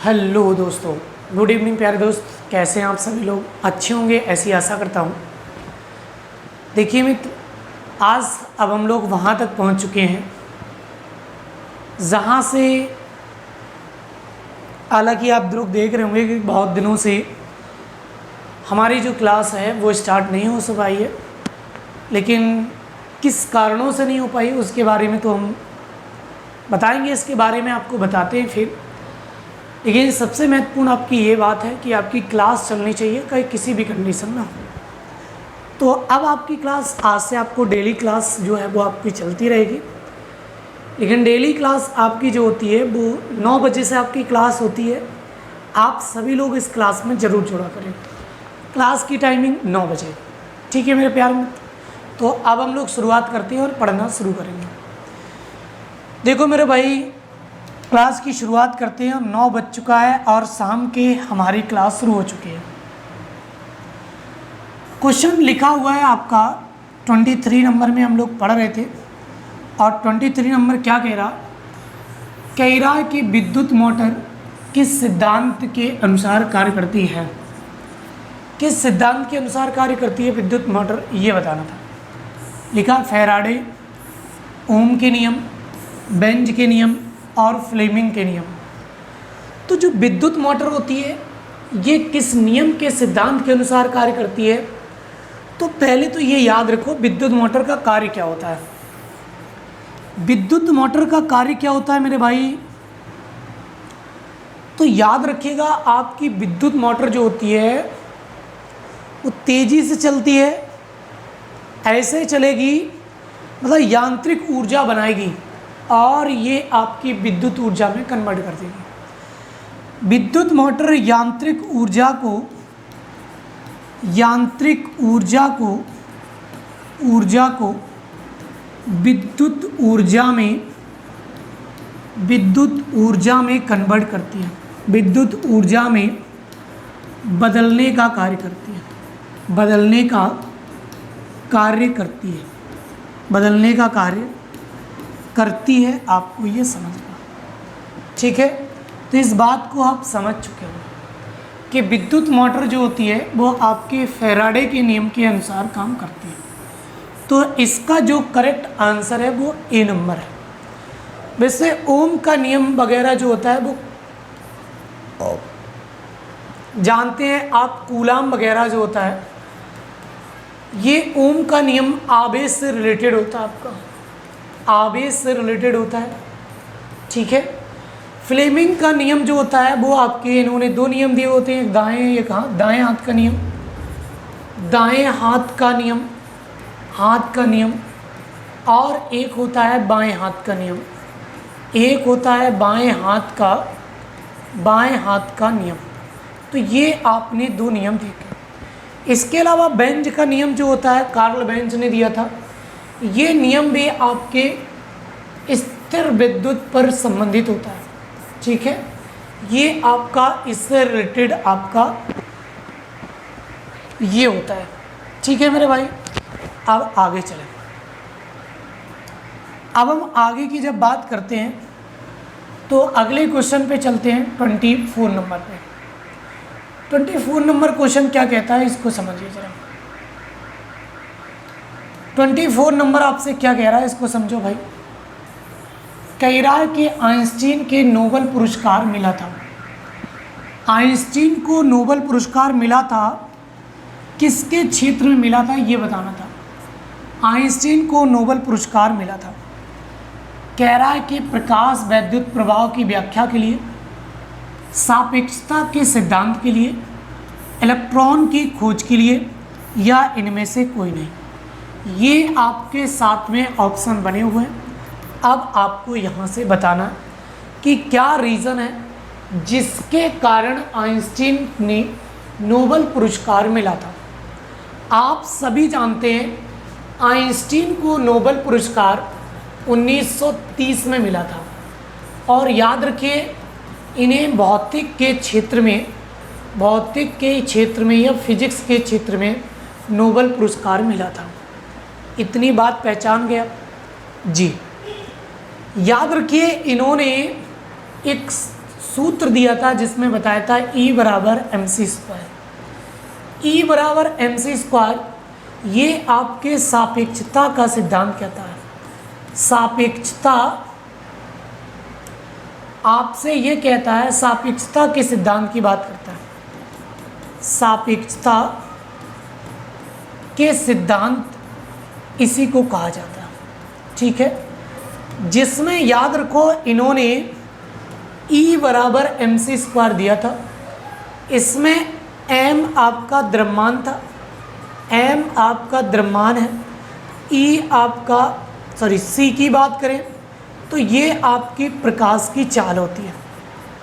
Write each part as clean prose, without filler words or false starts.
Hello दोस्तों, good evening प्यारे दोस्त। कैसे हैं आप सभी लोग? अच्छे होंगे ऐसी आशा करता हूँ। देखिए मित्र, आज अब हम लोग वहाँ तक पहुँच चुके हैं जहाँ से, हालांकि आप लोग देख रहे होंगे कि बहुत दिनों से हमारी जो क्लास है वो स्टार्ट नहीं हो पाई है, लेकिन किस कारणों से नहीं हो पाई उसके बारे में तो हम बताएंगे। इसके बारे में आपको बताते हैं फिर। लेकिन सबसे महत्वपूर्ण आपकी ये बात है कि आपकी क्लास चलनी चाहिए, कहीं किसी भी कंडीशन में हो। तो अब आपकी क्लास, आज से आपको डेली क्लास जो है वो आपकी चलती रहेगी। लेकिन डेली क्लास आपकी जो होती है वो 9 बजे से आपकी क्लास होती है। आप सभी लोग इस क्लास में ज़रूर जुड़ा करें। क्लास की टाइमिंग 9 बजे, ठीक है मेरे प्यारे मित्र। तो अब हम लोग शुरुआत करते हैं और पढ़ना शुरू करेंगे। देखो मेरे भाई, क्लास की शुरुआत करते हैं। 9 बज चुका है और शाम के हमारी क्लास शुरू हो चुकी है। क्वेश्चन लिखा हुआ है आपका 23 नंबर में हम लोग पढ़ रहे थे, और 23 नंबर क्या कह रहा है कि विद्युत मोटर किस सिद्धांत के अनुसार कार्य करती है। किस सिद्धांत के अनुसार कार्य करती है विद्युत मोटर, ये बताना था। लिखा फैराडे, ओम के नियम, बेंज के नियम और फ्लेमिंग के नियम। तो जो विद्युत मोटर होती है ये किस नियम के सिद्धांत के अनुसार कार्य करती है। तो पहले तो ये याद रखो विद्युत मोटर का कार्य क्या होता है। विद्युत मोटर का कार्य क्या होता है मेरे भाई, तो याद रखिएगा, आपकी विद्युत मोटर जो होती है वो तेजी से चलती है, ऐसे चलेगी, मतलब यांत्रिक ऊर्जा बनाएगी और ये आपकी विद्युत ऊर्जा में कन्वर्ट कर देगी। विद्युत मोटर यांत्रिक ऊर्जा को विद्युत ऊर्जा में कन्वर्ट करती है, विद्युत ऊर्जा में बदलने का कार्य करती है, बदलने का कार्य करती है। आपको ये समझना, ठीक है। तो इस बात को आप समझ चुके हो कि विद्युत मोटर जो होती है वो आपके फैराडे के नियम के अनुसार काम करती है। तो इसका जो करेक्ट आंसर है वो ए नंबर है। वैसे ओम का नियम वगैरह जो होता है वो जानते हैं आप, कूलाम वगैरह जो होता है, ये ओम का नियम आवेश से रिलेटेड होता है, आपका आवेश से रिलेटेड होता है, ठीक है। फ्लेमिंग का नियम जो होता है वो आपके, इन्होंने 2 नियम दिए होते हैं, एक दाएं हाथ का नियम, दाएं हाथ का नियम, और एक होता है बाएं हाथ का नियम, एक होता है बाएं हाथ का नियम। तो ये आपने 2 नियम देखे। इसके अलावा बेंज का नियम जो होता है, कार्ल बेंज ने दिया था, ये नियम भी आपके स्थिर विद्युत पर संबंधित होता है, ठीक है। ये आपका इससे रिलेटेड आपका ये होता है, ठीक है मेरे भाई। अब आगे चलें। अब हम आगे की जब बात करते हैं तो अगले क्वेश्चन पे चलते हैं, 24 नंबर पे। 24 नंबर क्वेश्चन क्या कहता है इसको समझिए जरा। 24 नंबर आपसे क्या कह रहा है इसको समझो भाई। कह रहा है कि आइंस्टीन के नोबेल पुरस्कार मिला था। आइंस्टीन को नोबेल पुरस्कार मिला था, किसके क्षेत्र में मिला था ये बताना था। आइंस्टीन को नोबेल पुरस्कार मिला था, कह रहा है कि प्रकाश वैद्युत प्रभाव की व्याख्या के लिए, सापेक्षता के सिद्धांत के लिए, इलेक्ट्रॉन की खोज के लिए, या इनमें से कोई नहीं। ये आपके 7वें ऑप्शन बने हुए हैं। अब आपको यहाँ से बताना कि क्या रीज़न है जिसके कारण आइंस्टीन ने नोबेल पुरस्कार मिला था। आप सभी जानते हैं आइंस्टीन को नोबेल पुरस्कार 1930 में मिला था, और याद रखिए इन्हें भौतिक के क्षेत्र में या फिजिक्स के क्षेत्र में नोबेल पुरस्कार मिला था। इतनी बात पहचान गया जी। याद रखिए इन्होंने एक सूत्र दिया था जिसमें बताया था E बराबर mc²। E बराबर mc², ये आपके सापेक्षता का सिद्धांत कहता है। सापेक्षता आपसे ये कहता है, सापेक्षता के सिद्धांत की बात करता है। सापेक्षता के सिद्धांत इसी को कहा जाता है, ठीक है, जिसमें याद रखो इन्होंने E बराबर mc² दिया था। इसमें m आपका द्रव्यमान था, m आपका द्रव्यमान है, E आपका C की बात करें तो ये आपकी प्रकाश की चाल होती है,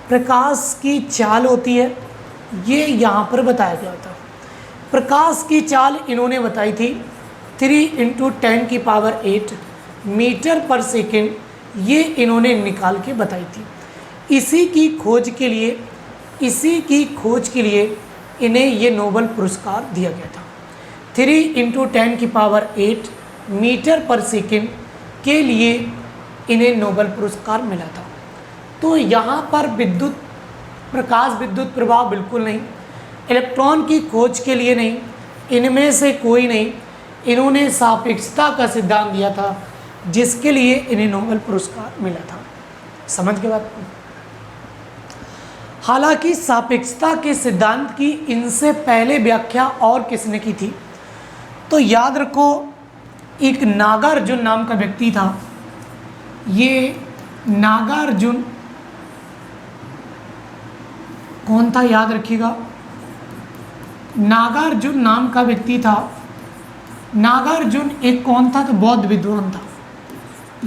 प्रकाश की चाल होती है, ये यहाँ पर बताया गया था। प्रकाश की चाल इन्होंने बताई थी 3 × 10⁸ मीटर पर सेकेंड, ये इन्होंने निकाल के बताई थी। इसी की खोज के लिए इन्हें ये नोबेल पुरस्कार दिया गया था। 3 × 10⁸ मीटर पर सेकेंड के लिए इन्हें नोबेल पुरस्कार मिला था। तो यहाँ पर प्रकाश विद्युत प्रभाव बिल्कुल नहीं, इलेक्ट्रॉन की खोज के लिए नहीं, इनमें से कोई नहीं, इन्होंने सापेक्षता का सिद्धांत दिया था जिसके लिए इन्हें नोबेल पुरस्कार मिला था। समझ गए बात को? हालांकि सापेक्षता के सिद्धांत की इनसे पहले व्याख्या और किसने की थी, तो याद रखो एक नागार्जुन नाम का व्यक्ति था। ये नागार्जुन कौन था, याद रखिएगा, नागार्जुन नाम का व्यक्ति था। नागार्जुन एक कौन था, तो बौद्ध विद्वान था।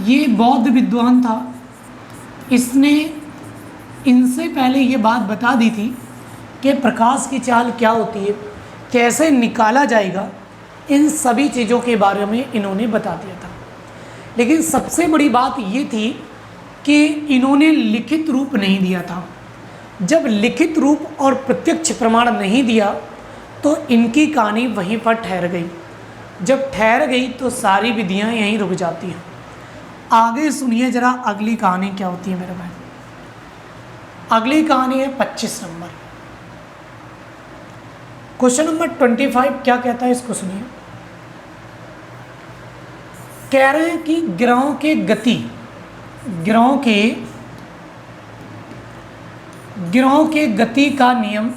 ये बौद्ध विद्वान था, इसने इनसे पहले ये बात बता दी थी कि प्रकाश की चाल क्या होती है, कैसे निकाला जाएगा, इन सभी चीज़ों के बारे में इन्होंने बता दिया था। लेकिन सबसे बड़ी बात ये थी कि इन्होंने लिखित रूप नहीं दिया था। जब लिखित रूप और प्रत्यक्ष प्रमाण नहीं दिया तो इनकी कहानी वहीं पर ठहर गई। जब ठहर गई तो सारी विधियां यहीं रुक जाती हैं। आगे सुनिए जरा अगली कहानी क्या होती है मेरे भाई। अगली कहानी है 25 नंबर। क्वेश्चन नंबर 25 क्या कहता है, इसको सुनिए। कह रहे हैं कि ग्रहों के गति का नियम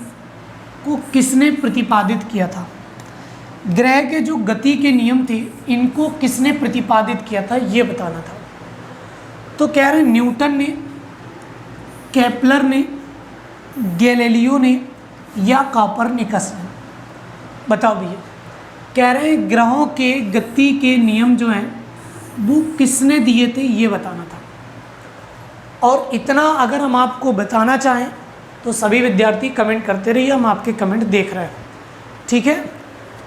को किसने प्रतिपादित किया था। ग्रह के जो गति के नियम थे इनको किसने प्रतिपादित किया था, ये बताना था। तो कह रहे हैं न्यूटन ने, केपलर ने, गैलीलियो ने या कोपरनिकस ने। बताओ भैया, कह रहे हैं ग्रहों के गति के नियम जो हैं वो किसने दिए थे, ये बताना था। और इतना अगर हम आपको बताना चाहें तो सभी विद्यार्थी कमेंट करते रहिए, हम आपके कमेंट देख रहे हैं, ठीक है।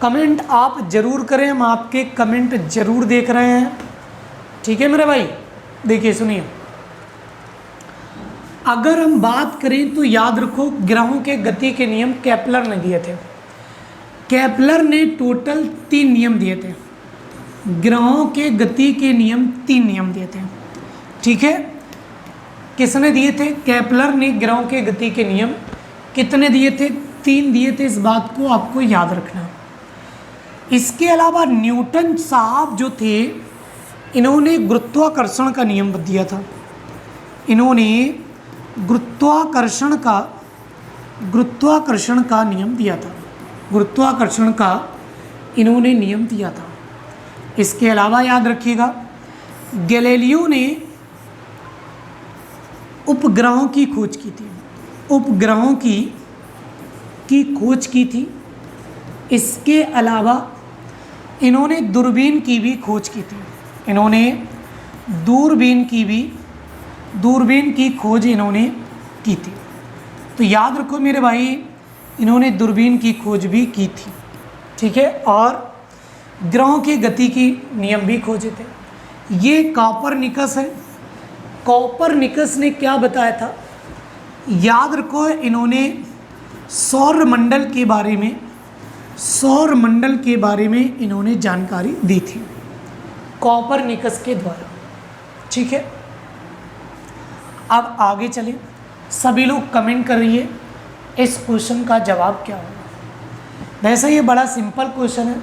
कमेंट आप ज़रूर करें, हम आपके कमेंट ज़रूर देख रहे हैं, ठीक है मेरे भाई। देखिए सुनिए, अगर हम बात करें तो याद रखो ग्रहों के गति के नियम केपलर ने दिए थे। केपलर ने टोटल 3 नियम दिए थे। ग्रहों के गति के नियम 3 नियम दिए थे, ठीक है। किसने दिए थे? केपलर ने ग्रहों के गति के नियम कितने दिए थे? 3 दिए थे। इस बात को आपको याद रखना। इसके अलावा न्यूटन साहब जो थे इन्होंने गुरुत्वाकर्षण का नियम दिया था। इन्होंने गुरुत्वाकर्षण का नियम दिया था। गुरुत्वाकर्षण का इन्होंने नियम दिया था। इसके अलावा याद रखिएगा गैलीलियो ने उपग्रहों की खोज की थी। उपग्रहों की खोज की थी। इसके अलावा इन्होंने दूरबीन की भी खोज की थी। इन्होंने दूरबीन की खोज इन्होंने की थी। तो याद रखो मेरे भाई, इन्होंने दूरबीन की खोज भी की थी, ठीक है। और ग्रहों की गति की नियम भी खोजे थे। ये कोपरनिकस है। कोपरनिकस ने क्या बताया था? याद रखो इन्होंने सौर मंडल के बारे में इन्होंने जानकारी दी थी कोपरनिकस के द्वारा, ठीक है। अब आगे चलें। सभी लोग कमेंट करिए इस क्वेश्चन का जवाब क्या होगा। वैसे ये बड़ा सिंपल क्वेश्चन है,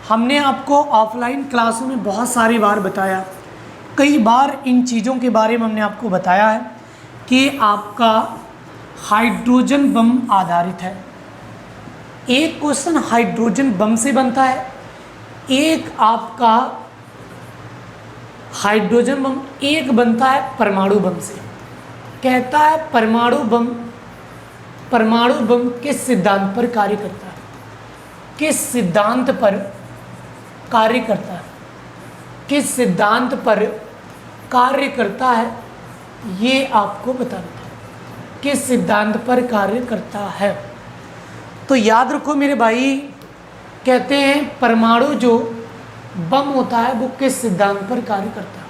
हमने आपको ऑफलाइन क्लासों में बहुत सारी बार बताया, कई बार इन चीज़ों के बारे में हमने आपको बताया है कि आपका हाइड्रोजन बम आधारित है। एक क्वेश्चन हाइड्रोजन बम से बनता है, एक आपका हाइड्रोजन बम एक बनता है परमाणु बम से। कहता है परमाणु बम किस सिद्धांत पर कार्य करता है, किस सिद्धांत पर कार्य करता है, किस सिद्धांत पर कार्य करता है, ये आपको बताना है किस सिद्धांत पर कार्य करता है। तो याद रखो मेरे भाई, कहते हैं परमाणु जो बम होता है वो किस सिद्धांत पर कार्य करता है।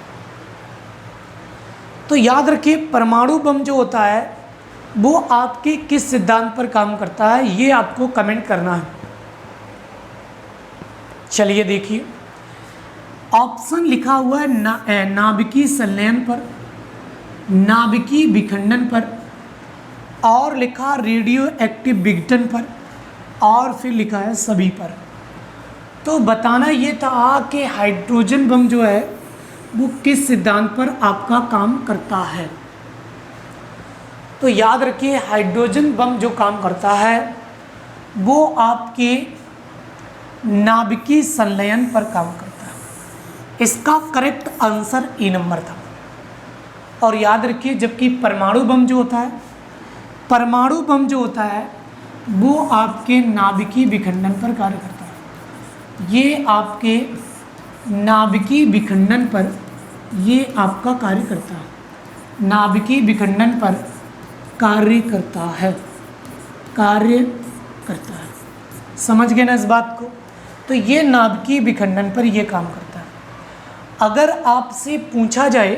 तो याद रखिए परमाणु बम जो होता है वो आपके किस सिद्धांत पर काम करता है, ये आपको कमेंट करना है। चलिए देखिए, ऑप्शन लिखा हुआ है नाभिकीय संलयन पर, नाभिकीय विखंडन पर, और लिखा रेडियो एक्टिव विघटन पर, और फिर लिखा है सभी पर। तो बताना ये था कि हाइड्रोजन बम जो है वो किस सिद्धांत पर आपका काम करता है। तो याद रखिए हाइड्रोजन बम जो काम करता है वो आपके नाभिकीय संलयन पर काम करता है। इसका करेक्ट आंसर ए नंबर था। और याद रखिए जबकि परमाणु बम जो होता है, परमाणु बम जो होता है वो आपके नाभिकीय विखंडन पर कार्य करता है। ये आपके नाभिकीय विखंडन पर ये आपका कार्य करता है, नाभिकीय विखंडन पर कार्य करता है, कार्य करता है। समझ गए ना इस बात को। तो ये नाभिकीय विखंडन पर ये काम करता है। अगर आपसे पूछा जाए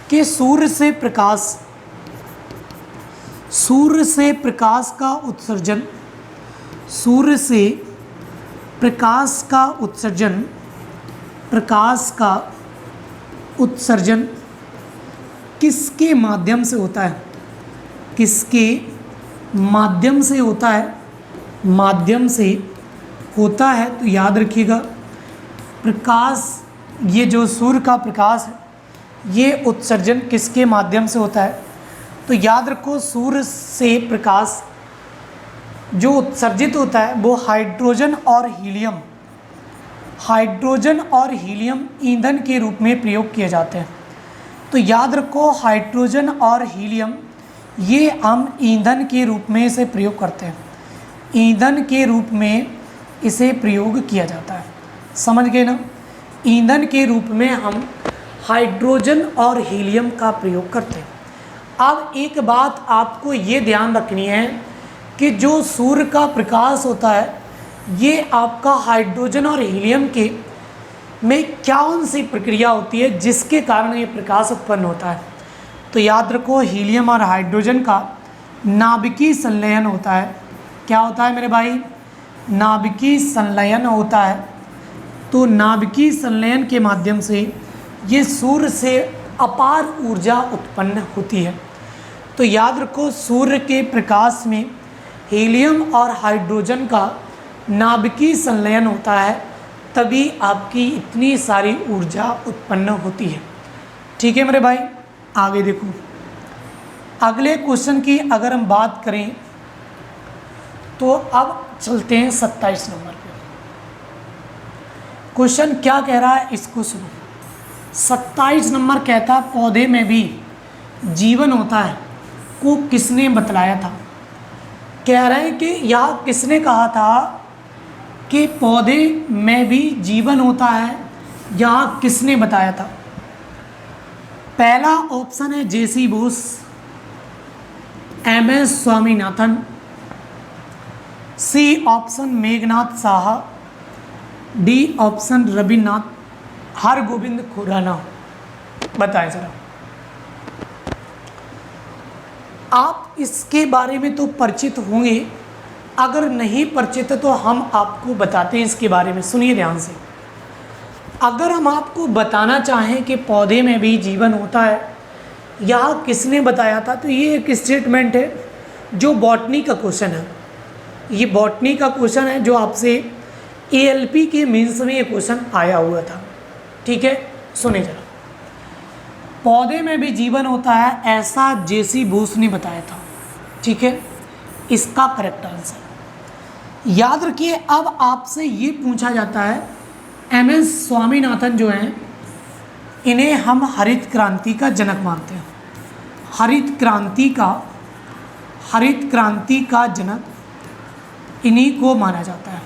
कि सूर्य से प्रकाश का उत्सर्जन, सूर्य से प्रकाश का उत्सर्जन, प्रकाश का उत्सर्जन किसके माध्यम से होता है, किसके माध्यम से होता है, माध्यम से होता है। तो याद रखिएगा प्रकाश, ये जो सूर्य का प्रकाश है ये उत्सर्जन किसके माध्यम से होता है। तो याद रखो सूर्य से प्रकाश जो उत्सर्जित होता है वो हाइड्रोजन और हीलियम, हाइड्रोजन और हीलियम ईंधन के रूप में प्रयोग किए जाते हैं। तो याद रखो हाइड्रोजन और हीलियम ये हम ईंधन के रूप में इसे प्रयोग करते हैं, ईंधन के रूप में इसे प्रयोग किया जाता है। समझ गए ना, ईंधन के रूप में हम हाइड्रोजन और हीलियम का प्रयोग करते हैं। अब एक बात आपको ये ध्यान रखनी है कि जो सूर्य का प्रकाश होता है ये आपका हाइड्रोजन और हीलियम के में कौन सी प्रक्रिया होती है जिसके कारण ये प्रकाश उत्पन्न होता है। तो याद रखो हीलियम और हाइड्रोजन का नाभिकीय संलयन होता है। क्या होता है मेरे भाई, नाभिकीय संलयन होता है। तो नाभिकीय संलयन के माध्यम से ये सूर्य से अपार ऊर्जा उत्पन्न होती है। तो याद रखो सूर्य के प्रकाश में हीलियम और हाइड्रोजन का नाभिकीय संलयन होता है, तभी आपकी इतनी सारी ऊर्जा उत्पन्न होती है। ठीक है मेरे भाई, आगे देखो अगले क्वेश्चन की अगर हम बात करें तो अब चलते हैं 27 नंबर पे। क्वेश्चन क्या कह रहा है इसको सुनो। 27 नंबर कहता है पौधे में भी जीवन होता है को किसने बतलाया था। कह रहे हैं कि यह किसने कहा था कि पौधे में भी जीवन होता है, यह किसने बताया था। पहला ऑप्शन है JC Bose, MS Swaminathan, C option Meghnath Saha, D option Ravindranath Hargovind Khurana. बताएं जरा। आप इसके बारे में तो परिचित होंगे, अगर नहीं परिचित तो हम आपको बताते हैं इसके बारे में। सुनिए ध्यान से। अगर हम आपको बताना चाहें कि पौधे में भी जीवन होता है यह किसने बताया था? तो ये एक स्टेटमेंट है जो बॉटनी का क्वेश्चन है। ये बॉटनी का क्वेश्चन है जो आपसे ALP के मेंस में ये क्वेश्चन आया हुआ था। ठीक है, सुने जरा। पौधे में भी जीवन होता है ऐसा JC बोस ने बताया था। ठीक है, इसका करेक्ट आंसर याद रखिए। अब आपसे ये पूछा जाता है, MS स्वामीनाथन जो हैं, इन्हें हम हरित क्रांति का जनक मानते हैं। हरित क्रांति का जनक इन्हीं को माना जाता है।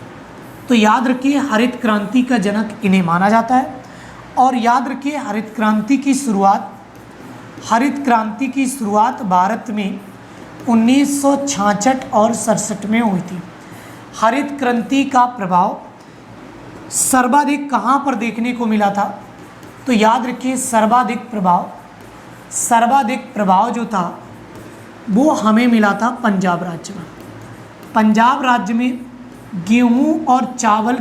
तो याद रखिए, हरित क्रांति का जनक इन्हें माना जाता है। और याद रखिए, हरित क्रांति की शुरुआत भारत में 1966 और 67 में हुई थी। हरित क्रांति का प्रभाव सर्वाधिक कहाँ पर देखने को मिला था? तो याद रखिए, सर्वाधिक प्रभाव जो था वो हमें मिला था पंजाब राज्य में। पंजाब राज्य में गेहूं और चावल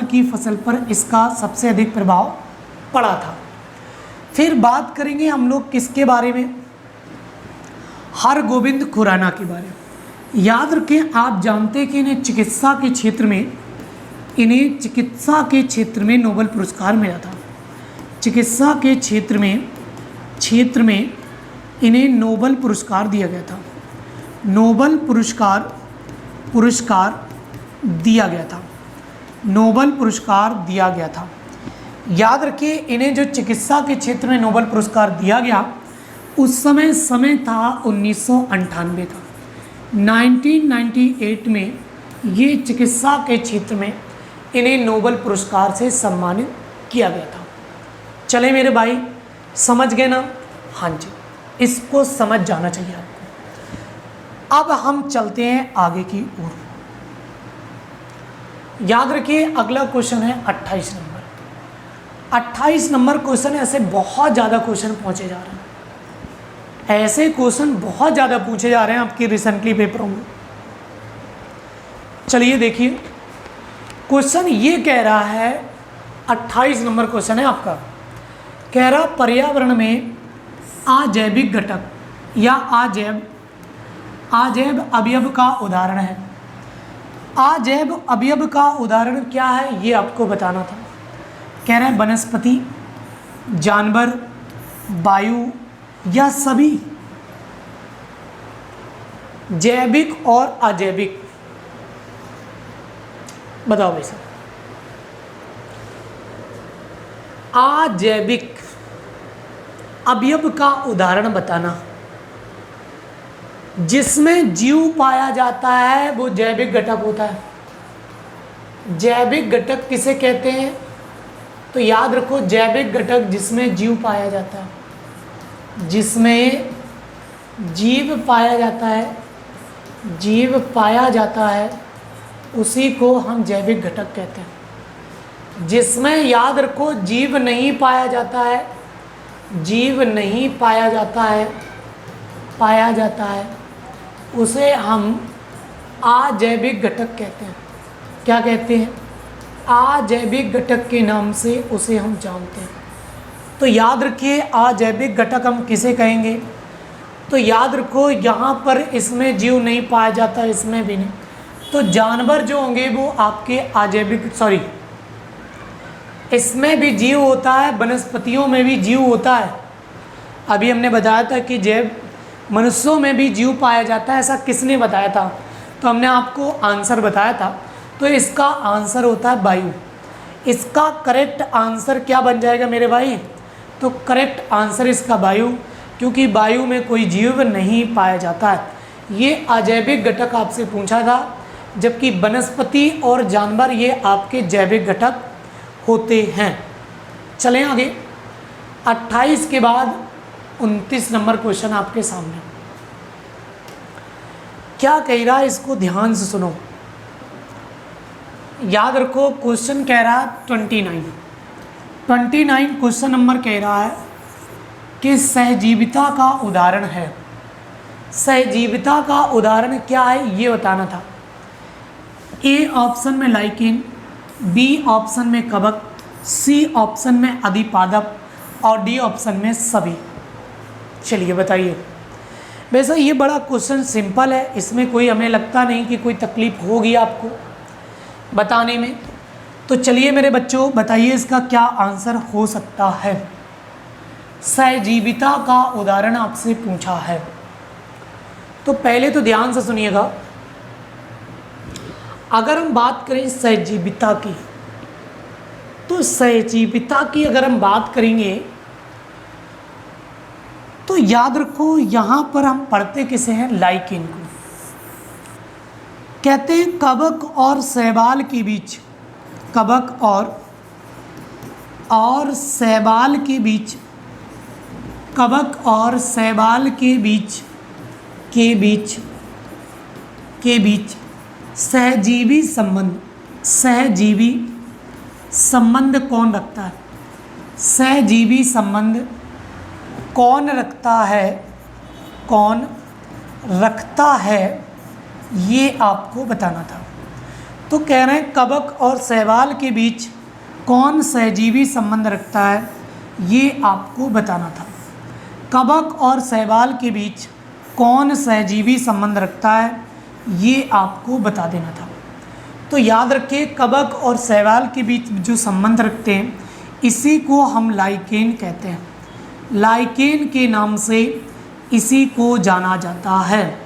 की फसल पर इसका सबसे अधिक प्रभाव पड़ा था। फिर बात करेंगे हम लोग किसके बारे में? हरगोविंद खुराना के बारे में। याद रखें, आप जानते हैं कि इन्हें चिकित्सा के क्षेत्र में नोबेल पुरस्कार मिला था। चिकित्सा के क्षेत्र में इन्हें नोबेल पुरस्कार दिया गया था। नोबेल पुरस्कार दिया गया था। याद रखिए, इन्हें जो चिकित्सा के क्षेत्र में नोबेल पुरस्कार दिया गया, उस समय था 1998 का। 1998 में ये चिकित्सा के क्षेत्र में इन्हें नोबेल पुरस्कार से सम्मानित किया गया था। चले मेरे भाई, समझ गए ना? हाँ जी, इसको समझ जाना चाहिए आपको। अब हम चलते हैं आगे की ओर। याद रखिए, अगला क्वेश्चन है 28 नंबर। 28 नंबर क्वेश्चन, ऐसे बहुत ज़्यादा क्वेश्चन पहुँचे जा रहे हैं। ऐसे क्वेश्चन बहुत ज़्यादा पूछे जा रहे हैं आपके रिसेंटली पेपरों में। चलिए देखिए, क्वेश्चन ये कह रहा है, 28 नंबर क्वेश्चन है आपका। कह रहा, पर्यावरण में अजैविक घटक या अजैव अवयव का उदाहरण है। अजैव अवयव का उदाहरण क्या है, ये आपको बताना था। कह रहे हैं वनस्पति, जानवर, वायु या सभी। जैविक और अजैविक, बताओ भाई साहब। अजैविक अवयव का उदाहरण बताना। जिसमें जीव पाया जाता है वो जैविक घटक होता है। जैविक घटक किसे कहते हैं? तो याद रखो, जैविक घटक जिसमें जीव पाया जाता है, जीव पाया जाता है उसी को हम जैविक घटक कहते हैं। जिसमें याद रखो जीव नहीं पाया जाता है उसे हम अजैविक घटक कहते हैं। क्या कहते हैं? अजैविक घटक के नाम से उसे हम जानते हैं। तो याद रखिए, अजैविक घटक हम किसे कहेंगे? तो याद रखो, यहाँ पर इसमें जीव नहीं पाया जाता, इसमें भी नहीं। तो जानवर जो होंगे वो आपके अजैविक, इसमें भी जीव होता है, वनस्पतियों में भी जीव होता है। अभी हमने बताया था कि मनुष्यों में भी जीव पाया जाता है। ऐसा किसने बताया था? तो हमने आपको आंसर बताया था। तो इसका आंसर होता है वायु। इसका करेक्ट आंसर क्या बन जाएगा मेरे भाई? तो करेक्ट आंसर इसका वायु, क्योंकि वायु में कोई जीव नहीं पाया जाता है। ये अजैविक घटक आपसे पूछा था, जबकि वनस्पति और जानवर ये आपके जैविक घटक होते हैं। चलें आगे। 28 के बाद 29 नंबर क्वेश्चन आपके सामने। क्या कह रहा है, इसको ध्यान से सुनो। याद रखो, क्वेश्चन कह रहा है 29 क्वेश्चन नंबर कह रहा है कि सहजीविता का उदाहरण है। सहजीविता का उदाहरण क्या है ये बताना था। ए ऑप्शन में लाइकेन, बी ऑप्शन में कवक, सी ऑप्शन में अधिपादप और डी ऑप्शन में सभी। चलिए बताइए। वैसे ये बड़ा क्वेश्चन सिंपल है, इसमें कोई हमें लगता नहीं कि कोई तकलीफ होगी आपको बताने में। तो चलिए मेरे बच्चों बताइए इसका क्या आंसर हो सकता है। सहजीविता का उदाहरण आपसे पूछा है। तो पहले तो ध्यान से सुनिएगा, अगर हम बात करें सहजीविता की, तो सहजीविता की अगर हम बात करेंगे तो याद रखो यहाँ पर हम पढ़ते किसे हैं, लाइकेन को। कहते हैं कवक और शैवाल के बीच, कवक और शैवाल के बीच, कवक और शैवाल के बीच सहजीवी संबंध कौन रखता है? सहजीवी संबंध कौन रखता है ये आपको बताना था। तो कह रहे हैं कवक और शैवाल के बीच कौन सहजीवी संबंध रखता है ये आपको बताना था। कवक और शैवाल के बीच कौन सहजीवी संबंध रखता है ये आपको बता देना था। तो याद रखिए कवक और शैवाल के बीच जो संबंध रखते हैं इसी को हम लाइकेन कहते हैं। लाइकेन के नाम से इसी को जाना जाता है।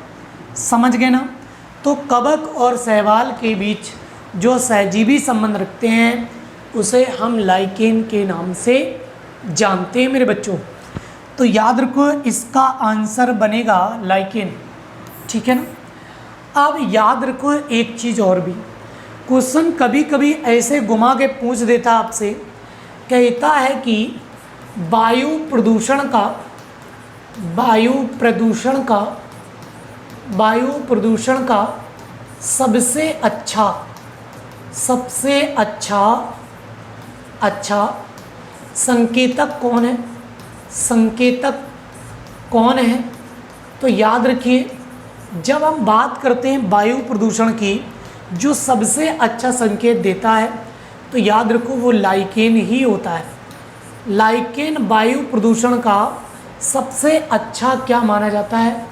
समझ गए ना? तो कवक और शैवाल के बीच जो सहजीवी संबंध रखते हैं उसे हम लाइकेन के नाम से जानते हैं मेरे बच्चों। तो याद रखो इसका आंसर बनेगा लाइकेन। ठीक है ना? अब याद रखो एक चीज़ और भी, क्वेश्चन कभी कभी ऐसे घुमा के पूछ देता आपसे, कहता है कि वायु प्रदूषण का सबसे अच्छा संकेतक कौन है? तो याद रखिए जब हम बात करते हैं वायु प्रदूषण की, जो सबसे अच्छा संकेत देता है तो याद रखो वो लाइकेन ही होता है। लाइकेन वायु प्रदूषण का सबसे अच्छा क्या माना जाता है?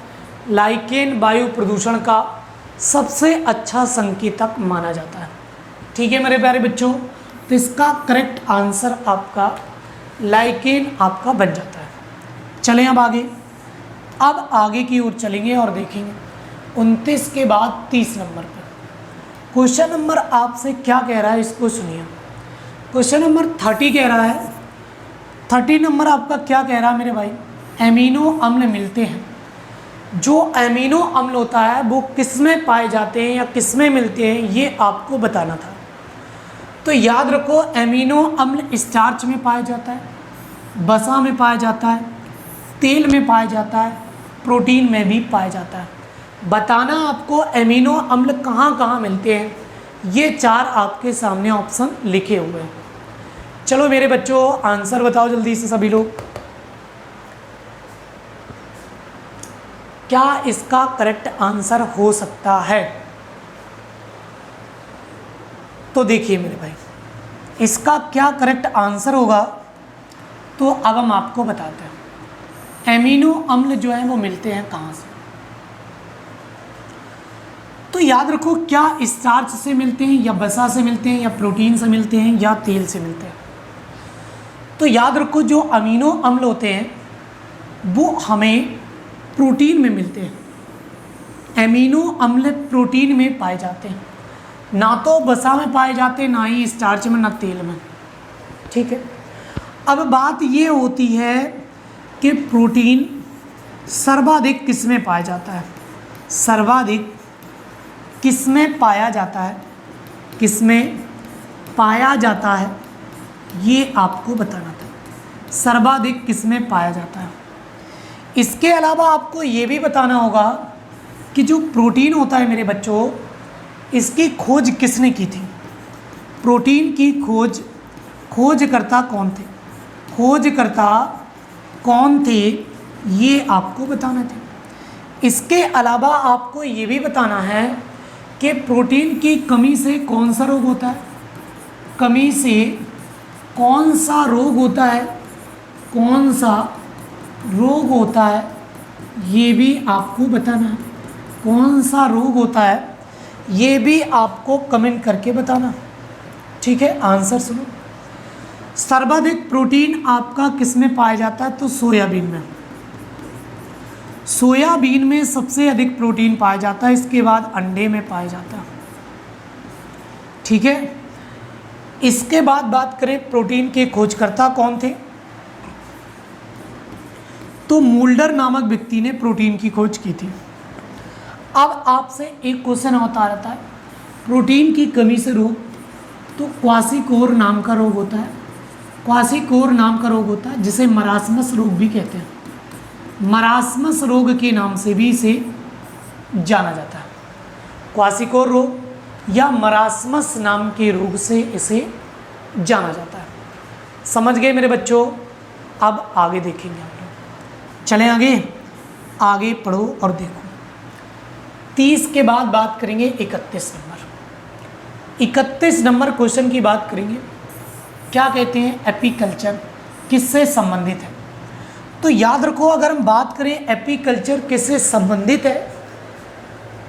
लाइकेन वायु प्रदूषण का सबसे अच्छा संकेतक माना जाता है। ठीक है मेरे प्यारे बच्चों, तो इसका करेक्ट आंसर आपका लाइकेन आपका बन जाता है। चलें अब आगे की ओर चलेंगे और देखेंगे 29 के बाद 30 नंबर पर। क्वेश्चन नंबर आपसे क्या कह रहा है इसको सुनिए। क्वेश्चन नंबर 30 कह रहा है, 30 नंबर आपका क्या कह रहा है मेरे भाई? एमिनो अम्ल मिलते हैं। जो एमिनो अम्ल होता है वो किस में पाए जाते हैं या किस में मिलते हैं ये आपको बताना था। तो याद रखो एमिनो अम्ल स्टार्च में पाया जाता है, वसा में पाया जाता है, तेल में पाया जाता है, प्रोटीन में भी पाया जाता है। बताना आपको एमिनो अम्ल कहाँ कहाँ मिलते हैं, ये 4 आपके सामने ऑप्शन लिखे हुए हैं। चलो मेरे बच्चों आंसर बताओ जल्दी से सभी लोग। क्या इसका करेक्ट आंसर हो सकता है? तो देखिए मेरे भाई इसका क्या करेक्ट आंसर होगा, तो अब हम आपको बताते हैं एमिनो अम्ल जो है वो मिलते हैं कहाँ से। तो याद रखो क्या स्टार्च से मिलते हैं या वसा से मिलते हैं या प्रोटीन से मिलते हैं या तेल से मिलते हैं। तो याद रखो जो अमीनो अम्ल होते हैं वो हमें प्रोटीन में मिलते हैं। एमिनो अम्ल प्रोटीन में पाए जाते हैं, ना तो वसा में पाए जाते हैं, ना ही स्टार्च में, ना तेल में। ठीक है, अब बात ये होती है कि प्रोटीन सर्वाधिक किस में पाया जाता है? सर्वाधिक किस में पाया जाता है? किस में पाया जाता है ये आपको बताना था। सर्वाधिक किस में पाया जाता है। इसके अलावा आपको ये भी बताना होगा कि जो प्रोटीन होता है मेरे बच्चों, इसकी खोज किसने की थी? प्रोटीन की खोजकर्ता कौन थे? खोजकर्ता कौन थे ये आपको बताना थे। इसके अलावा आपको ये भी बताना है कि प्रोटीन की कमी से कौन सा रोग होता है? कमी से कौन सा रोग होता है? कौन सा रोग होता है ये भी आपको बताना है। कौन सा रोग होता है ये भी आपको कमेंट करके बताना। ठीक है, आंसर सुनो। सर्वाधिक प्रोटीन आपका किस में पाया जाता है? तो सोयाबीन में। सोयाबीन में सबसे अधिक प्रोटीन पाया जाता है, इसके बाद अंडे में पाया जाता है। ठीक है, इसके बाद बात करें प्रोटीन के खोजकर्ता कौन थे? तो मूल्डर नामक व्यक्ति ने प्रोटीन की खोज की थी। अब आपसे एक क्वेश्चन होता रहता है, प्रोटीन की कमी से रोग, तो क्वासीकोर नाम का रोग होता है। क्वासीकोर नाम का रोग होता है जिसे मरासमस रोग भी कहते हैं। मरासमस रोग के नाम से भी इसे जाना जाता है। क्वासीकोर रोग या मरासमस नाम के रोग से इसे जाना जाता है। समझ गए मेरे बच्चों? अब आगे देखेंगे हम लोग। चलें आगे पढ़ो और देखो। 30 के बाद बात करेंगे 31 नंबर। 31 नंबर क्वेश्चन की बात करेंगे। क्या कहते हैं? एपीकल्चर किससे संबंधित है? तो याद रखो, अगर हम बात करें एपीकल्चर किससे संबंधित है,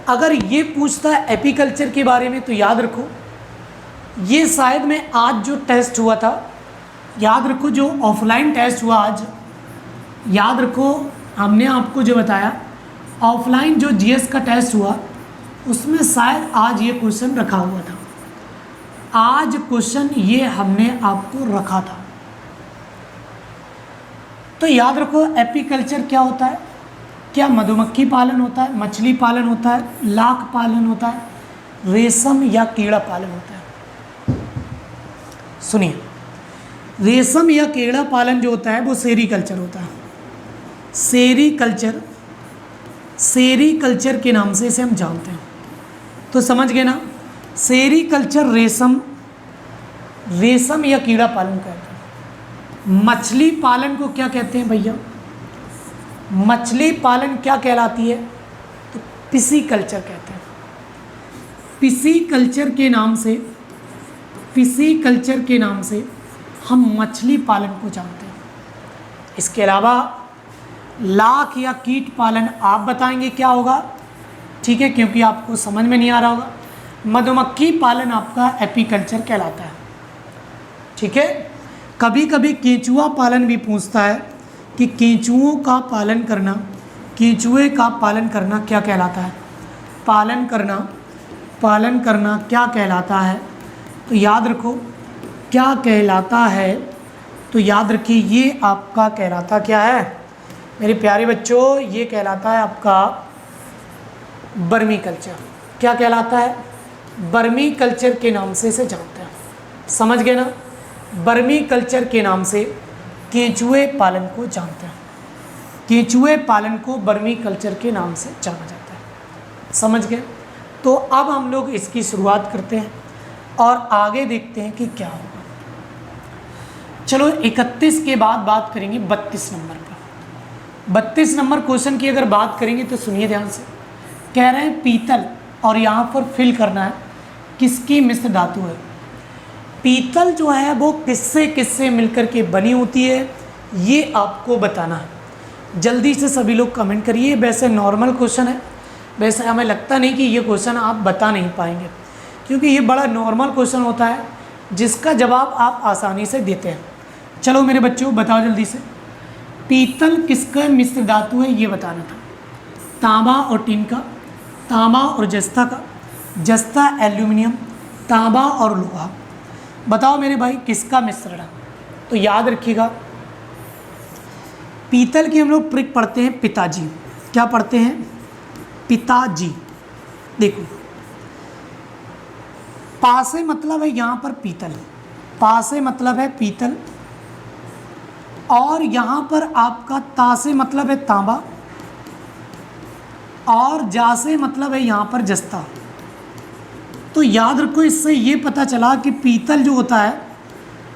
अगर ये पूछता है एपीकल्चर के बारे में, तो याद रखो ये शायद में आज जो टेस्ट हुआ था, याद रखो जो ऑफलाइन टेस्ट हुआ आज, याद रखो हमने आपको जो बताया ऑफलाइन जो जीएस का टेस्ट हुआ उसमें शायद आज ये क्वेश्चन रखा हुआ था। आज क्वेश्चन ये हमने आपको रखा था। तो याद रखो एपीकल्चर क्या होता है? क्या मधुमक्खी पालन होता है, मछली पालन होता है, लाख पालन होता है, रेशम या कीड़ा पालन होता है? सुनिए, रेशम या कीड़ा पालन जो होता है वो सेरीकल्चर होता है। सेरीकल्चर के नाम से इसे हम जानते हैं। तो समझ गए ना, सेरीकल्चर रेशम या कीड़ा पालन कहते हैं। मछली पालन को क्या कहते हैं भैया? मछली पालन क्या कहलाती है? तो पिसीकल्चर कहते हैं। पिसीकल्चर के नाम से हम मछली पालन को जानते हैं। इसके अलावा लाख या कीट पालन आप बताएंगे क्या होगा? ठीक है, क्योंकि आपको समझ में नहीं आ रहा होगा। मधुमक्खी पालन आपका एपीकल्चर कहलाता है। ठीक है, कभी कभी केंचुआ पालन भी पूछता है कि केंचुए का पालन करना क्या कहलाता है? पालन करना क्या कहलाता है? तो याद रखो क्या कहलाता है, तो याद रखिए ये आपका कहलाता क्या है मेरे प्यारे बच्चों? ये कहलाता है आपका बर्मी कल्चर। क्या कहलाता है? बर्मी कल्चर के नाम से इसे जानते हैं। समझ गए ना? बर्मी कल्चर के नाम से केंचुए पालन को जानते हैं। केंचुए पालन को बर्मी कल्चर के नाम से जाना जाता है। समझ गए? तो अब हम लोग इसकी शुरुआत करते हैं और आगे देखते हैं कि क्या होगा। चलो 31 के बाद बात करेंगे 32 नंबर पर। 32 नंबर क्वेश्चन की अगर बात करेंगे तो सुनिए ध्यान से। कह रहे हैं पीतल, और यहाँ पर फिल करना है किसकी मिश्र धातु है। पीतल जो है वो किससे मिलकर के बनी होती है ये आपको बताना है। जल्दी से सभी लोग कमेंट करिए। वैसे नॉर्मल क्वेश्चन है, वैसे हमें लगता नहीं कि ये क्वेश्चन आप बता नहीं पाएंगे, क्योंकि ये बड़ा नॉर्मल क्वेश्चन होता है जिसका जवाब आप आसानी से देते हैं। चलो मेरे बच्चों बताओ जल्दी से, पीतल किसका मिश्र धातु है ये बताना था। तांबा और टिन का, तांबा और जस्ता का, जस्ता एल्यूमिनियम, तांबा और लोहा। बताओ मेरे भाई किसका मिश्रण है? तो याद रखिएगा पीतल की हम लोग ट्रिक पढ़ते हैं पिताजी। क्या पढ़ते हैं? पिताजी। देखो पा से मतलब है यहाँ पर पीतल, पा से मतलब है पीतल, और यहाँ पर आपका ता से मतलब है तांबा, और जा से मतलब है यहाँ पर जस्ता। तो याद रखो इससे ये पता चला कि पीतल जो होता है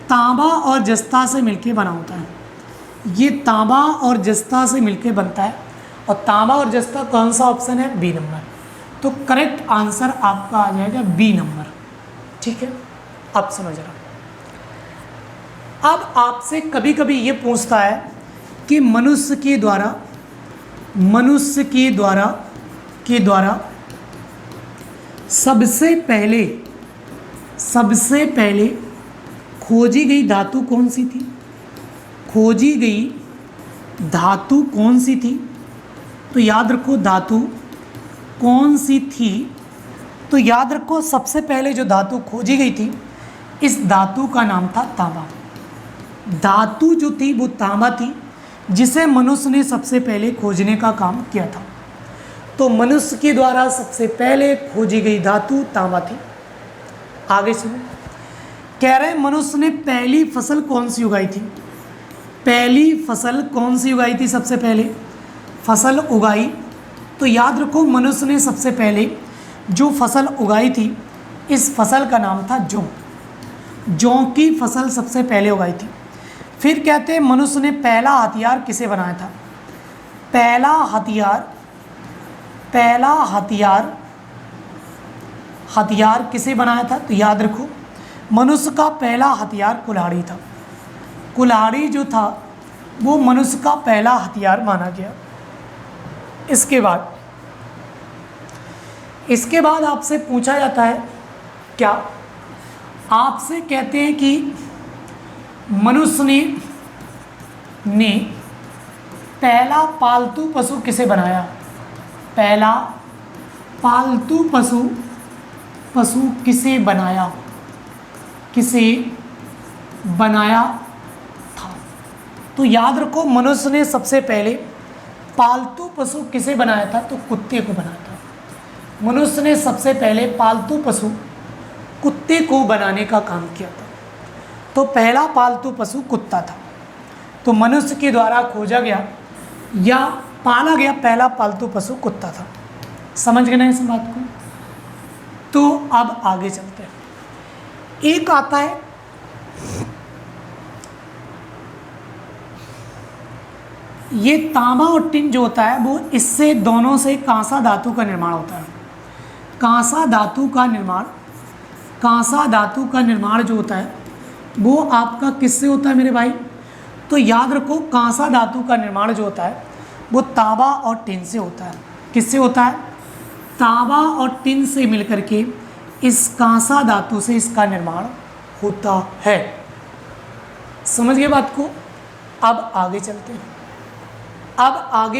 तांबा और जस्ता से मिलके बना होता है। ये तांबा और जस्ता से मिलके बनता है, और तांबा और जस्ता कौन सा ऑप्शन है? B number. तो करेक्ट आंसर आपका आ जाएगा बी नंबर। ठीक है, अब सुनो जरा, अब आपसे कभी कभी ये पूछता है कि मनुष्य के द्वारा सबसे पहले खोजी गई धातु कौन सी थी? खोजी गई धातु कौन सी थी? तो याद रखो धातु कौन सी थी, तो याद रखो सबसे पहले जो धातु खोजी गई थी, इस धातु का नाम था तांबा। धातु जो थी वो तांबा थी, जिसे मनुष्य ने सबसे पहले खोजने का काम किया था। तो मनुष्य के द्वारा सबसे पहले खोजी गई धातु तांबा थी। आगे सुनो, कह रहे हैं मनुष्य ने पहली फसल कौन सी उगाई थी? पहली फसल कौन सी उगाई थी? सबसे पहले फसल उगाई, तो याद रखो मनुष्य ने सबसे पहले जो फसल उगाई थी, इस फसल का नाम था जौ। जौ की फसल सबसे पहले उगाई थी। फिर कहते हैं मनुष्य ने पहला हथियार किसे बनाया था? पहला हथियार किसे बनाया था? तो याद रखो मनुष्य का पहला हथियार कुल्हाड़ी था। कुल्हाड़ी जो था वो मनुष्य का पहला हथियार माना गया। इसके बाद आपसे पूछा जाता है, क्या आपसे कहते हैं कि मनुष्य ने पहला पालतू पशु किसे बनाया? पहला पालतू पशु किसे बनाया था? तो याद रखो मनुष्य ने सबसे पहले पालतू पशु किसे बनाया था? तो कुत्ते को बनाया था। मनुष्य ने सबसे पहले पालतू पशु कुत्ते को बनाने का काम किया था। तो पहला पालतू पशु कुत्ता था। तो मनुष्य के द्वारा खोजा गया या पाला गया पहला पालतू पशु कुत्ता था। समझ गए ना इस बात को? तो अब आगे चलते हैं। एक आता है ये तांबा और टिन जो होता है, वो इससे दोनों से कांसा धातु का निर्माण होता है। कांसा धातु का निर्माण जो होता है वो आपका किससे होता है मेरे भाई? तो याद रखो कांसा धातु का निर्माण जो होता है वो तांबा और टिन से होता है। किससे होता है? तांबा और टिन से मिलकर के इस कांसा धातु से इसका निर्माण होता है। समझ गए बात को? अब आगे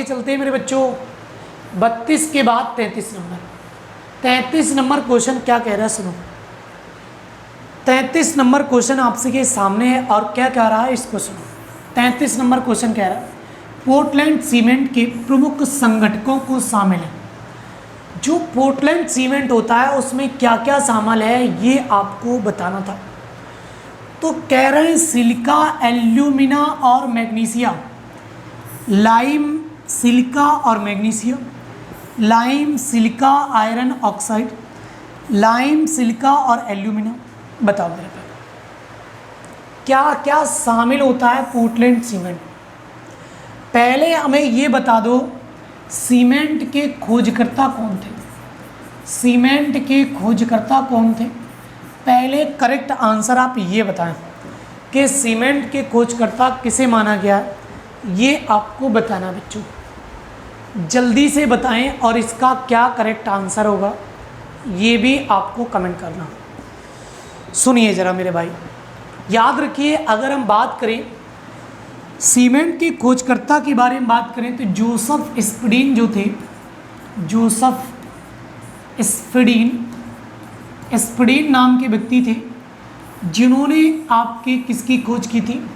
चलते हैं मेरे बच्चों। 32 के बाद 33 नंबर क्वेश्चन क्या कह रहा है सुनो। 33 नंबर क्वेश्चन आपसे के सामने है और क्या कह रहा है इसको सुनो। 33 नंबर क्वेश्चन कह रहा है पोर्टलैंड सीमेंट के प्रमुख संगठकों को शामिल है। जो पोर्टलैंड सीमेंट होता है उसमें क्या क्या शामिल है ये आपको बताना था। तो कह रहे हैं सिलिका, एल्यूमिना और मैग्नीशिया। लाइम, सिलिका और magnesium, lime, silica, iron oxide, lime, silica और एल्यूमिना। बताओ मेरे पे क्या क्या शामिल होता है पोर्टलैंड सीमेंट। पहले हमें ये बता दो सीमेंट के खोजकर्ता कौन थे? सीमेंट के खोजकर्ता कौन थे? पहले करेक्ट आंसर आप ये बताएं कि सीमेंट के खोजकर्ता किसे माना गया है, ये आपको बताना बच्चों। जल्दी से बताएं और इसका क्या करेक्ट आंसर होगा ये भी आपको कमेंट करना। सुनिए ज़रा मेरे भाई, याद रखिए अगर हम बात करें सीमेंट के खोजकर्ता के बारे में बात करें तो जोसेफ स्पीडिन जो थे, जोसेफ स्पीडिन नाम के व्यक्ति थे जिन्होंने आपके किसकी खोज की थी?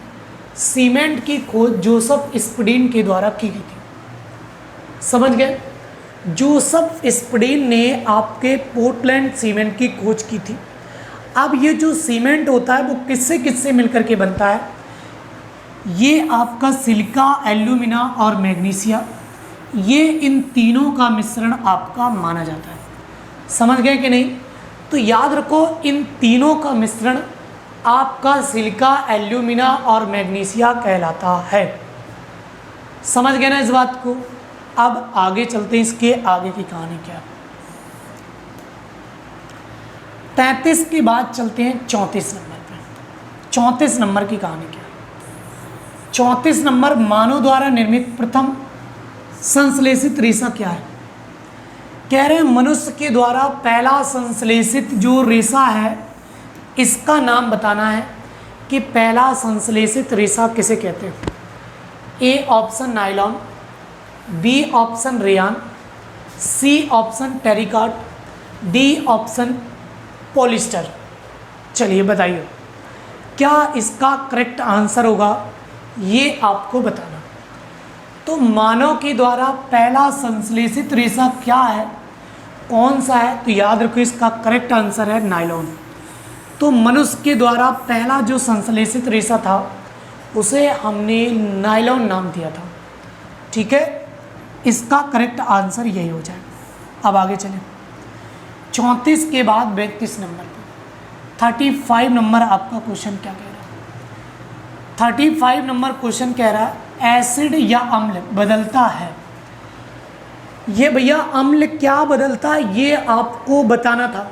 सीमेंट की खोज जोसेफ स्पीडिन के द्वारा की गई थी। समझ गए? जोसेफ स्पीडिन ने आपके पोर्टलैंड सीमेंट की खोज की थी। अब ये जो सीमेंट होता है वो किससे किससे मिलकर के बनता है? ये आपका सिलिका, एल्यूमिना और मैग्नीशिया, ये इन तीनों का मिश्रण आपका माना जाता है। समझ गए कि नहीं? तो याद रखो इन तीनों का मिश्रण आपका सिलिका, एल्यूमिना और मैग्नीशिया कहलाता है। समझ गए ना इस बात को? अब आगे चलते हैं, इसके आगे की कहानी क्या। 33 के बाद चलते हैं 34 नंबर पे। 34 नंबर की कहानी क्या है? 34 नंबर, मानव द्वारा निर्मित प्रथम संश्लेषित रेशा क्या है? कह रहे हैं मनुष्य के द्वारा पहला संश्लेषित जो रेशा है, इसका नाम बताना है कि पहला संश्लेषित रेशा किसे कहते हैं। A option nylon, B option rayon, C option terrycot, D option polyester. चलिए बताइए क्या इसका करेक्ट आंसर होगा, ये आपको बताना। तो मानव के द्वारा पहला संश्लेषित रेशा क्या है, कौन सा है? तो याद रखो इसका करेक्ट आंसर है नायलॉन। तो मनुष्य के द्वारा पहला जो संश्लेषित रेशा था उसे हमने नायलॉन नाम दिया था। ठीक है, इसका करेक्ट आंसर यही हो जाएगा। अब आगे चलें, 34 के बाद 32 नंबर पर 35 नंबर आपका क्वेश्चन क्या कह रहा है? 35 नंबर क्वेश्चन कह रहा है एसिड या अम्ल बदलता है। ये भैया अम्ल क्या बदलता है ये आपको बताना था।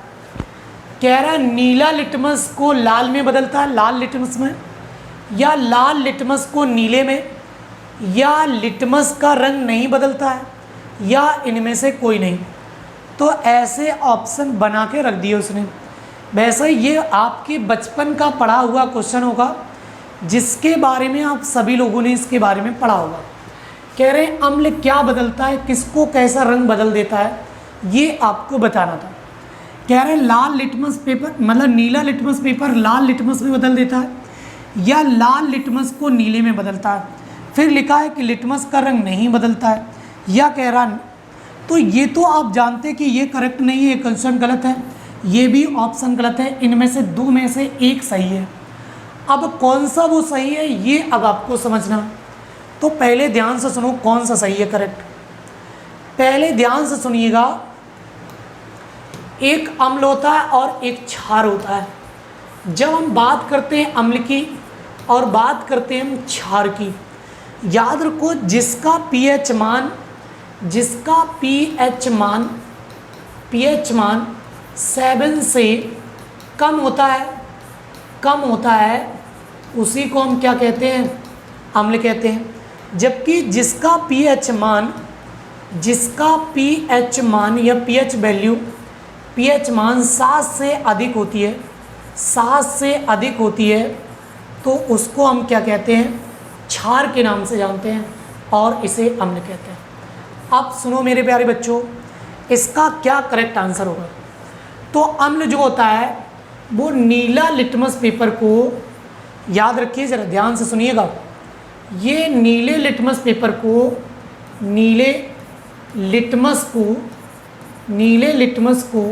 कह रहा है नीला लिटमस को लाल में बदलता है, लाल लिटमस में, या लाल लिटमस को नीले में, या लिटमस का रंग नहीं बदलता है, या इनमें से कोई नहीं। तो ऐसे ऑप्शन बना के रख दिए उसने। वैसे ये आपके बचपन का पढ़ा हुआ क्वेश्चन होगा जिसके बारे में आप सभी लोगों ने इसके बारे में पढ़ा होगा। कह रहे हैं अम्ल क्या बदलता है, किसको कैसा रंग बदल देता है, ये आपको बताना था। कह रहे हैं लाल लिटमस पेपर, मतलब नीला लिटमस पेपर लाल लिटमस में बदल देता है, या लाल लिटमस को नीले में बदलता है। फिर लिखा है कि लिटमस का रंग नहीं बदलता है, या कह रहा। तो ये तो आप जानते हैं कि ये करेक्ट नहीं है, ये क्वेश्चन गलत है, ये भी ऑप्शन गलत है। इनमें से दो में से एक सही है। अब कौन सा वो सही है ये अब आपको समझना। तो पहले ध्यान से सुनो कौन सा सही है करेक्ट। पहले ध्यान से सुनिएगा, एक अम्ल होता है और एक क्षार होता है। जब हम बात करते हैं अम्ल की और बात करते हैं हम क्षार की, याद रखो जिसका पीएच मान 7 से कम होता है उसी को हम क्या कहते हैं, अम्ल कहते हैं। जबकि जिसका पीएच मान या पीएच मान 7 से अधिक होती है तो उसको हम क्या कहते हैं, क्षार के नाम से जानते हैं और इसे अम्ल कहते हैं। अब सुनो मेरे प्यारे बच्चों, इसका क्या करेक्ट आंसर होगा। तो अम्ल जो होता है वो नीला लिटमस पेपर को, याद रखिए जरा ध्यान से सुनिएगा, ये नीले लिटमस पेपर को नीले लिटमस को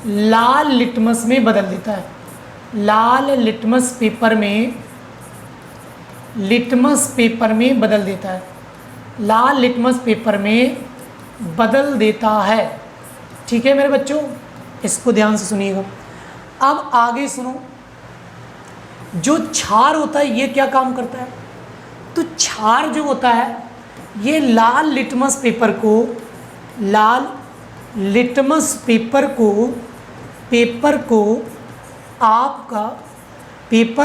लाल लिटमस में बदल देता है। लाल लिटमस पेपर में बदल देता है, लाल लिटमस पेपर में बदल देता है। ठीक है मेरे बच्चों, इसको ध्यान से सुनिएगा। अब आगे सुनो, जो क्षार होता है ये क्या काम करता है। तो क्षार जो होता है ये लाल लिटमस पेपर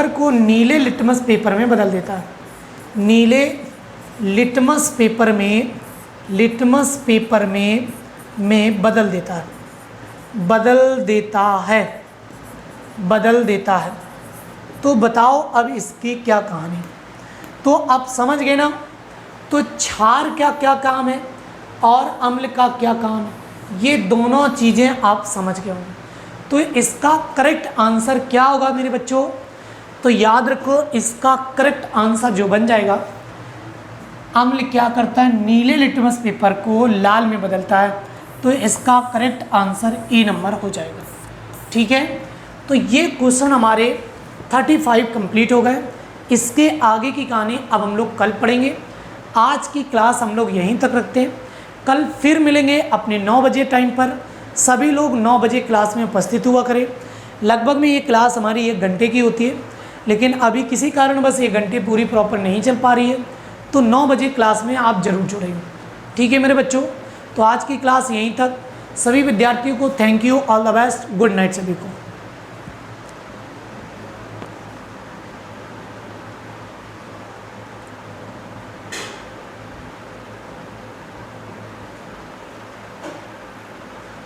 को नीले लिटमस पेपर में बदल देता है। नीले लिटमस पेपर में बदल देता है। तो बताओ अब इसकी क्या कहानी। तो अब समझ गए ना। तो क्षार का क्या काम है और अम्ल का क्या काम है, ये दोनों चीज़ें आप समझ गए होंगे। तो इसका करेक्ट आंसर क्या होगा मेरे बच्चों। तो याद रखो इसका करेक्ट आंसर जो बन जाएगा, अम्ल क्या करता है, नीले लिटमस पेपर को लाल में बदलता है। तो इसका करेक्ट आंसर ए नंबर हो जाएगा। ठीक है, तो ये क्वेश्चन हमारे 35 कंप्लीट हो गए। इसके आगे की कहानी अब हम लोग कल पढ़ेंगे। आज की क्लास हम लोग यहीं तक रखते हैं। कल फिर मिलेंगे अपने 9 बजे टाइम पर। सभी लोग 9 बजे क्लास में उपस्थित हुआ करें। लगभग में ये क्लास हमारी 1 घंटे की होती है, लेकिन अभी किसी कारण बस 1 घंटे पूरी प्रॉपर नहीं चल पा रही है। तो 9 बजे क्लास में आप ज़रूर जुड़ेंगे। ठीक है मेरे बच्चों, तो आज की क्लास यहीं तक। सभी विद्यार्थियों को thank you, all the best, good night सभी को।